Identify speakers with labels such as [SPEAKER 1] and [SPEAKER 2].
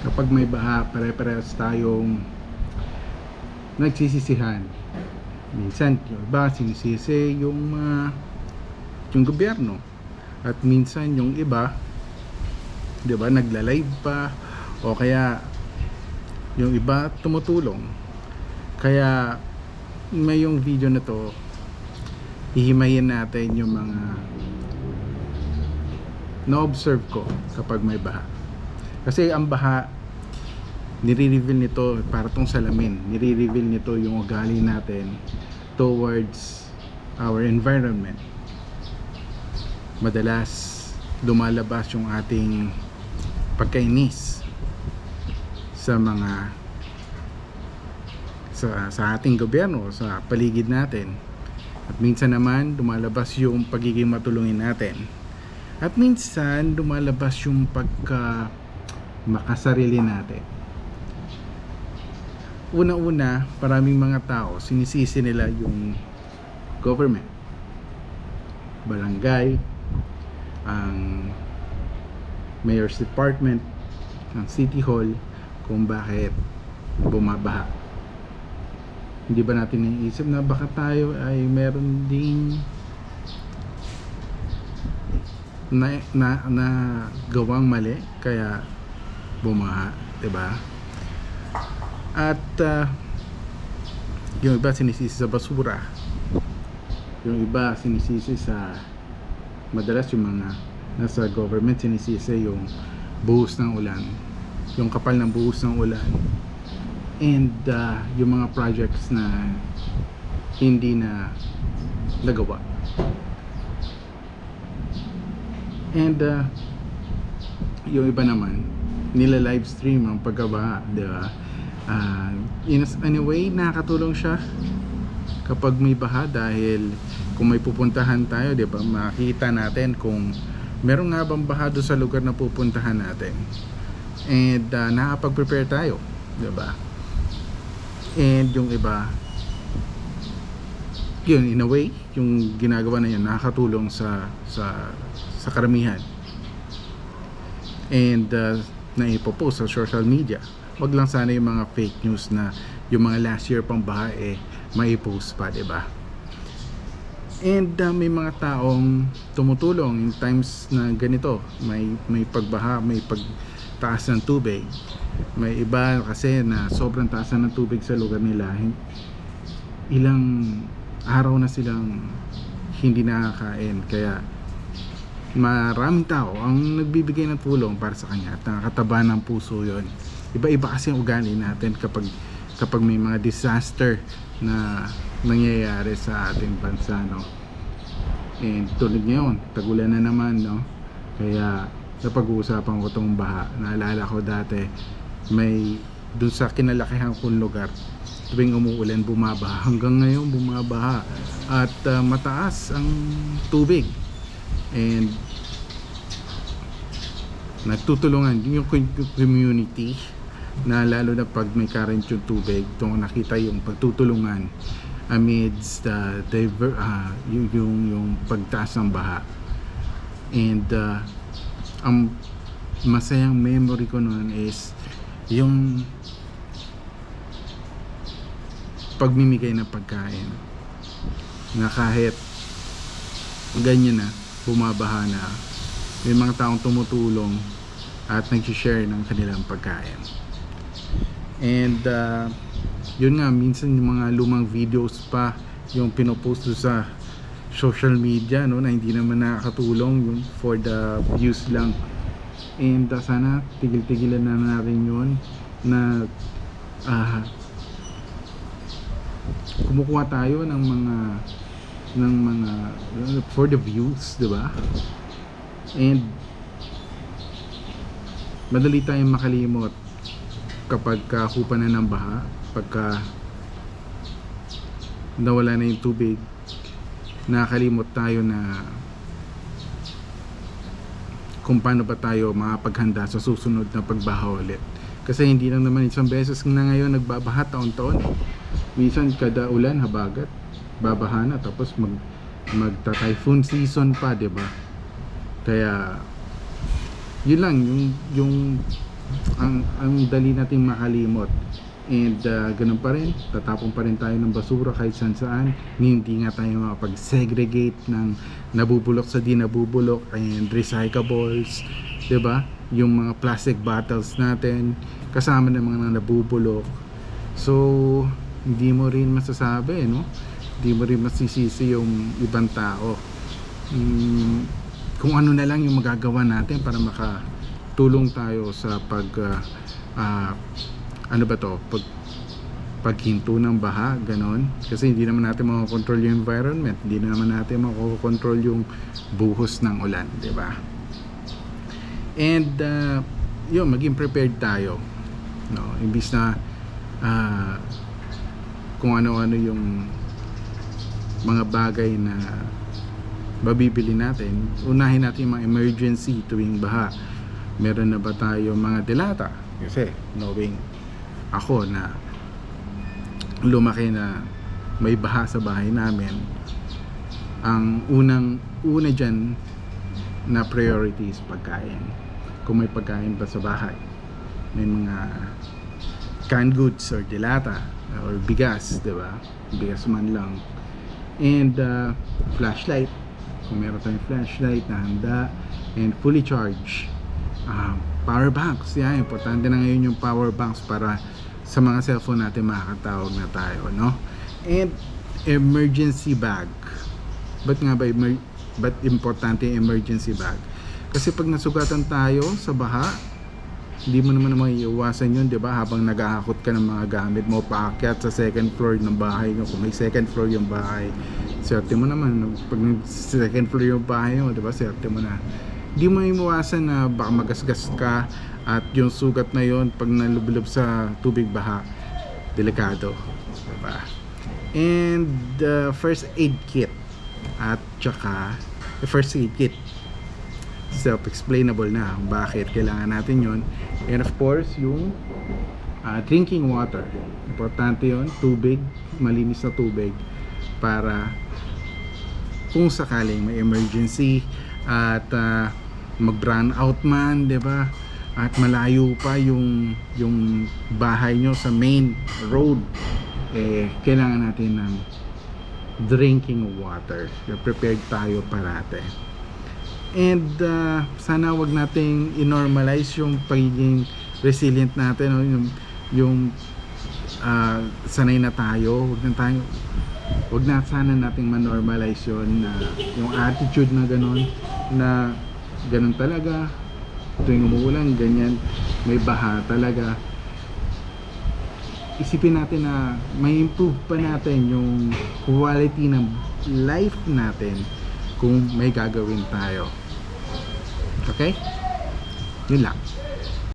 [SPEAKER 1] Kapag may baha, pare-parehas tayong nagsisisihan. Minsan yung iba sinisisi yung gobyerno, at minsan yung iba, 'di ba, nagla-live pa, o kaya yung iba tumutulong. Kaya ngayong video na to, hihimayin natin yung mga na-observe ko kapag may baha. Kasi ang baha, nire-reveal nito, para tong salamin, nire-reveal nito yung ugali natin towards our environment. Madalas lumalabas yung ating pagkainis sa sa ating gobyerno, sa paligid natin. At minsan naman lumalabas yung pagiging matulungin natin. At minsan lumalabas yung pagka makasarili natin. Una-una, maraming mga tao sinisisi nila yung government, barangay, ang mayor's department, ang city hall, kung bakit bumabaha. Hindi ba natin naiisip na baka tayo ay meron ding na gawang mali kaya bumaha, 'di ba? At yung iba sinisisi sa basura, yung iba sinisisi sa, madalas yung mga nasa government, sinisisi yung buhos ng ulan, yung kapal ng buhos ng ulan, and yung mga projects na hindi na nagawa. And yung iba naman nila live stream ang pagkabaha, di ba? In a way, nakakatulong siya kapag may baha, dahil kung may pupuntahan tayo, di ba, makikita natin kung meron nga bang baha doon sa lugar na pupuntahan natin, and nakapag-prepare tayo, di ba? And yung iba, yun, in a way, yung ginagawa na yun nakakatulong sa karamihan, and naipopost sa social media. Wag lang sana yung mga fake news na yung mga last year pang baha maipost pa, diba? And may mga taong tumutulong in times na ganito, may pagbaha, may pagtaas ng tubig. May iba kasi na sobrang taas ng tubig sa lugar nila, ilang araw na silang hindi nakakain, kaya maraming tao ang nagbibigay ng tulong para sa kanya, at nakakataba ng puso yon. Iba-iba kasi ang ugali natin kapag may mga disaster na nangyayari sa ating bansa, no? And tulad ngayon, tagulan na naman, no? Kaya napag-uusapan ko tong baha. Naalala ko dati, may dun sa kinalakihan kong lugar, tuwing umuulan bumabaha, hanggang ngayon bumabaha, at mataas ang tubig, and nagtutulungan yung community, na lalo na pag may current yung tubig, itong nakita yung pagtutulungan amidst yung pagtaas ng baha. And ang masayang memory ko noon is yung pagmimigay ng pagkain, na kahit ganyan na, bumabaha na, may mga taong tumutulong at nag-share ng kanilang pagkain. And yun nga, minsan yung mga lumang videos pa yung pinopost sa social media, no, na hindi naman nakakatulong, yung for the views lang. And sana tigil-tigilan na natin yun, na kumukuha tayo ng mga for the views, di ba? And madali tayong makalimot kapag hupa na ng baha, pagka nawala na yung tubig, nakakalimot tayo na kung paano ba tayo makapaghanda sa susunod na pagbaha ulit. Kasi hindi lang naman isang beses na ngayon nagbabaha taon-taon. Minsan kada ulan, habagat, babaha na, tapos magta-typhoon season pa, 'di ba? Kaya yun lang yung ang dali nating makalimot. And ganun pa rin, tatapon pa rin tayo ng basura kahit saan. Hindi nga tayo makapag-segregate ng nabubulok sa di nabubulok and recyclables, 'di ba? Yung mga plastic bottles natin kasama ng mga nabubulok. So hindi mo rin masasabi, no? Hindi mo rin masisisi yung ibang tao. Kung ano na lang yung magagawa natin para makatulong tayo sa paghinto ng baha, ganon. Kasi hindi naman natin makakontrol yung environment, hindi naman natin makakontrol yung buhos ng ulan, di ba? And yun, maging prepared tayo, no? Imbis na kung ano-ano yung mga bagay na mabibili natin, unahin natin yung mga emergency tuwing baha. Meron na ba tayo mga delata? Kasi knowing ako na lumaki na may baha sa bahay namin, ang una dyan na priority is pagkain. Kung may pagkain ba sa bahay, may mga canned goods or delata or bigas, diba? Bigas man lang. And flashlight, kung meron tayong flashlight na handa and fully charged. Power banks, yeah, importante na ngayon yung power banks para sa mga cellphone natin makakatawag na tayo, no? And emergency bag. Ba't importante yung emergency bag? Kasi pag nasugatan tayo sa baha, hindi mo naman maiiwasan yun, di ba? Habang nag-aakot ka ng mga gamit mo, paakyat sa second floor ng bahay mo. Kung may second floor yung bahay, swerte mo naman. Pag second floor yung bahay mo, di ba? Swerte mo na. Hindi mo iwasan na baka magasgas ka at yung sugat na yon pag nalublob sa tubig baha, delikado, diba? And first aid kit at tsaka first aid kit, self-explainable na kung bakit kailangan natin yon. And of course yung drinking water, importante yon, tubig, malinis na tubig para kung sakaling may emergency at mag-run out man, 'di ba? At malayo pa yung bahay nyo sa main road, kailangan natin ng drinking water. Prepared tayo parate. And sana wag nating i-normalize yung pagiging resilient natin, no? Yung sanay na tayo, wag na sana nating ma-normalize yun, na yung attitude na ganun talaga tuwing umuulan, ganyan, may baha talaga. Isipin natin na may improve pa natin yung quality ng life natin kung may gagawin tayo. Okay? Yun lang.